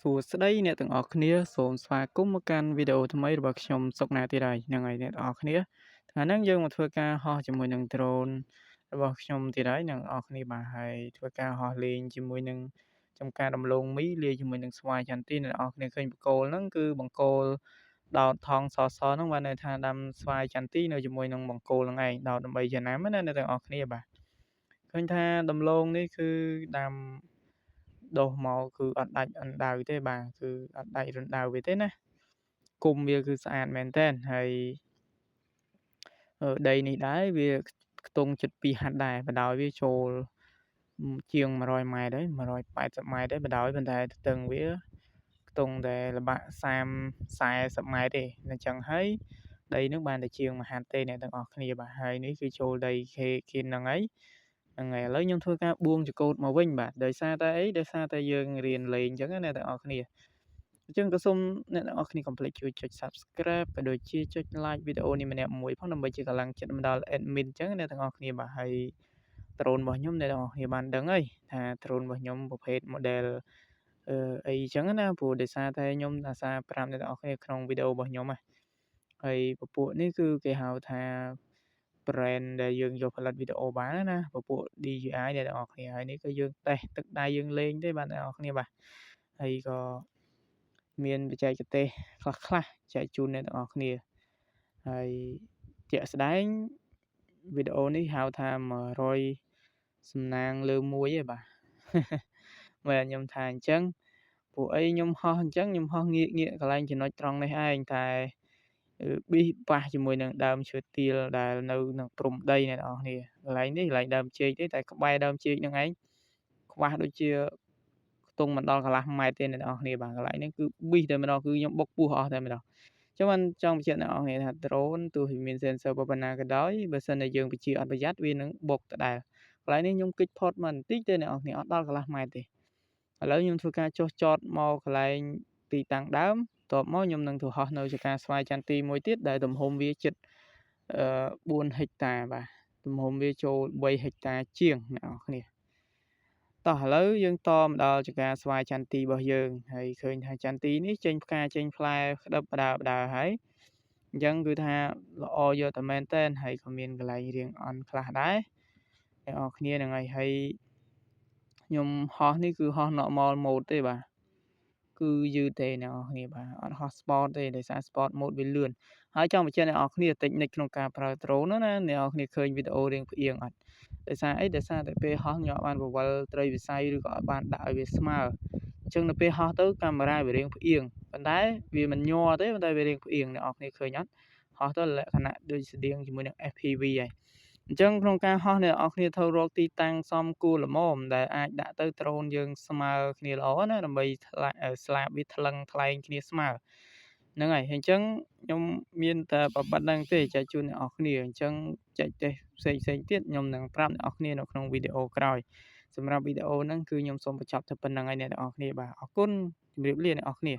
សួស្តីអ្នកទាំងអស់គ្នាសូមស្វាគមន៍មកកាន់វីដេអូថ្មីរបស់ខ្ញុំសុកណាទៀតហើយហ្នឹងហើយអ្នកទាំងអស់គ្នាថ្ងៃហ្នឹងយើងមកធ្វើការហោះជាមួយនឹងដ្រូនរបស់ខ្ញុំទៀតហើយអ្នកទាំងអស់គ្នាបាទហើយធ្វើការហោះលេងជាមួយនឹងចំការដំឡូងមីលាយជាមួយនឹងស្វាយចន្ទីអ្នកទាំងអស់គ្នាឃើញបង្គោលហ្នឹងគឺបង្គោលដោតថងសសហ្នឹងបានន័យថាដាំស្វាយចន្ទីនៅជាមួយនឹងបង្គោលហ្នឹងឯងដោតដើម្បីចំណាំណាអ្នកទាំងអស់គ្នាបាទឃើញថាដំឡូងនេះគឺដាំ ដុះមកគឺអត់ដាច់អណ្តៅទេបាទគឺអត់ដាច់រណ្តៅវាទេណាគុម្ពវាគឺស្អាតមែនទែនហើយដីនេះដែរវាខ្ទង់ជិត2ហត្ថដែរបដោយវាចូលជាង100ម៉ែត្រហើយ180ម៉ែត្រហើយបដោយប៉ុន្តែទទឹងវាខ្ទង់តែល្បាក់30-40ម៉ែត្រទេអញ្ចឹងហើយដីនឹងបានតែជាង1ហត្ថទេអ្នកទាំងអស់គ្នាបាទហើយនេះគឺចូលដីគេហ្នឹងហើយឥឡូវខ្ញុំធ្វើការបួងចង្កូតមកវិញបាទដោយសារតែអីដោយសារតែយើងរៀនលេងអញ្ចឹងណាអ្នកទាំងអស់គ្នាអញ្ចឹងក៏សូមអ្នកទាំងអស់គ្នាកុំភ្លេចជួយចុច Subscribe ក៏ដូចជាចុច Like វីដេអូនេះម្នាក់មួយផងដើម្បីជាកម្លាំងចិត្តមកដល់ Admin អញ្ចឹងអ្នកទាំងអស់គ្នាបាទហើយដ្រូនរបស់ខ្ញុំអ្នកទាំងអស់គ្នាបានដឹងហើយថាដ្រូនរបស់ខ្ញុំប្រភេទ model អីអញ្ចឹងណាព្រោះដោយសារតែខ្ញុំអាសាប្រាប់អ្នកទាំងអស់គ្នាក្នុងវីដេអូរបស់ខ្ញុំហើយពពួកនេះគឺគេហៅថា brand ដែលយើងយកផលិតវីដេអូបានណាពពួក DJI អ្នកទាំងអស់គ្នាហើយនេះគឺយើងតេស្តទឹកដៃយើងលេងទេបាទអ្នកទាំងអស់គ្នាបាទហើយក៏មានបច្ចេកទេសខ្លះៗចែកជូនអ្នកទាំងអស់គ្នាហើយជាក់ស្ដែងវីដេអូនេះហៅថា100សំណាងលើ1ឯបាទ មែនខ្ញុំថាអញ្ចឹងពួកអីខ្ញុំហោះអញ្ចឹងខ្ញុំហោះងាកកន្លែងចំណុចត្រង់នេះឯងតែប៊ីសប៉ះជាមួយនឹងដើមឈើទាលដែលនៅនឹងព្រំដីអ្នកនរគ្នាកន្លែងនេះកន្លែងដើមចេកទេតែក្បែរដើមចេកហ្នឹងឯងខ្វះដូចជាខ្ទង់មិនដល់កន្លះម៉ែត្រទេអ្នកនរគ្នាបាទកន្លែងនេះគឺប៊ីសតែម្ដងគឺខ្ញុំបុកពោះអស់តែម្ដងចឹងបានចង់បញ្ជាក់អ្នកនរគ្នាថាដ្រូនទោះវាមាន sensor ប៉ុណ្ណាក៏ដោយបើសិនតែយើងបញ្ជាអត់ប្រយ័ត្នវានឹងបុកដដែលកន្លែងនេះខ្ញុំគិចផុតមកបន្តិចទេអ្នកនរគ្នាអត់ដល់កន្លះម៉ែត្រទេឥឡូវខ្ញុំធ្វើការចុះចតមកកន្លែងទីតាំងដើមបន្ទាប់មកខ្ញុំនឹងទៅហោះនៅចង្ការស្វាយចន្ទីមួយទៀតដែលទំហំវាជិត4ហិកតាបាទទំហំវាចូល3ហិកតាជាងអ្នកនរគ្នាតោះឥឡូវយើងតមកដល់ចង្ការស្វាយចន្ទីរបស់យើងហើយឃើញថាចន្ទីនេះចេញផ្កាចេញផ្លែក្តឹបផ្ដើហើយអញ្ចឹងគឺថាល្អយកតែមែនតើហើយក៏មានកន្លែងរៀងអន់ខ្លះដែរអ្នកនរគ្នាហ្នឹងហើយខ្ញុំហោះនេះគឺហោះ normal mode ទេបាទគឺយឺតទេអ្នកនរគ្នាបាទអត់ហោះ sport ទេដោយសារ sport mode វាលឿនហើយចង់បញ្ជាក់អ្នកនរគ្នាតិចនិចក្នុងការប្រើដ្រូនណាអ្នកនរគ្នាឃើញវីដេអូរៀងផ្អៀងអត់ដោយសារអីដោយសារតែពេលហោះខ្ញុំអត់បានបវល់ត្រីវិស័យឬក៏អត់បានដាក់ឲ្យវាស្មើអញ្ចឹងនៅពេលហោះទៅកាមេរ៉ាវារៀងផ្អៀងប៉ុន្តែវាមិនញ័រទេប៉ុន្តែវារៀងផ្អៀងអ្នកនរគ្នាឃើញអត់ហោះទៅលក្ខណៈដូចស្តៀងជាមួយនឹង FPV ហើយអញ្ចឹងក្នុងការហោះអ្នកនរគ្នាត្រូវរកទីតាំងសមគួរល្មមដែលអាចដាក់ទៅដ្រូនយើងស្មើគ្នាល្អណាដើម្បីស្លាបវាថ្លឹងថ្លែងគ្នាស្មើហ្នឹងហើយអញ្ចឹងខ្ញុំមានតែប៉ុណ្្នឹងទេចែកជូនអ្នកនរគ្នាអញ្ចឹងចែកទេសផ្សេងទៀតខ្ញុំនឹងប្រាប់អ្នកនរគ្នានៅក្នុងវីដេអូក្រោយសម្រាប់វីដេអូហ្នឹងគឺខ្ញុំសូមបញ្ចប់តែប៉ុណ្្នឹងហើយអ្នកនរគ្នាបាទអរគុណជម្រាបលាអ្នកនរគ្នា